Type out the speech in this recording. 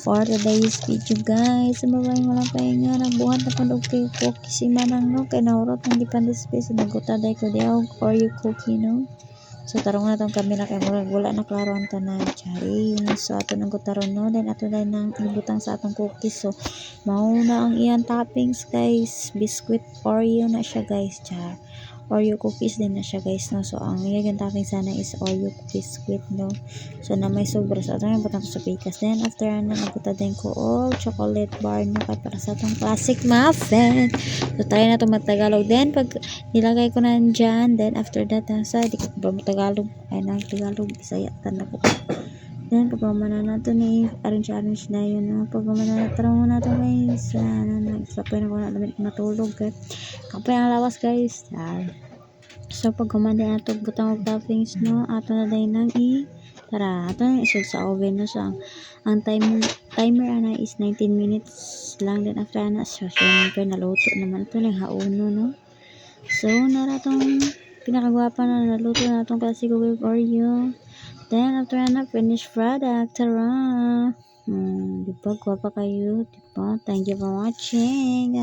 for today's video guys. Maraming walang pahinga, nagbuhat na pag okay cookie si manang no, kay naurot ng dipandispace, nagutaday ko diyaw or you cookie no. So tarong na tong kamera kay wala na klaro ang tanan charing. So ato nang gutaron no, then ato na nang ibutang sa atong cookies. So mauna ang iyang toppings guys, biscuit Oreo na siya guys, char. Oreo cookies din na siya guys no. So ang iyang toppings sana is Oreo biscuit no. So na may sobra sa atong butang sa pikas. Then after na naguta din ko all chocolate bar no, kay para sa atong classic muffin. So try na to mag-Tagalog. Then pag nilagay ko na dyan, then after that sa di ko ba Tagalog ay na Tagalog Bisaya tan ko. Then pagmamana nato ni arrange na yun no. Pagmamana tarong na to guys, nagsapay na ko na damit matulog kay kapay ang lawas guys. So pagmamana nato butang og toppings no, ato na day nang tara ato na isog sa oven no. So ang timer ana is 19 minutes lang, then after ana so syempre naluto naman to lang hauno no. So nara tong pinakagwapa na naluto na itong classic with Oreo. Then after na finished product, tara. Diba gwapa kayo, diba? Thank you for watching.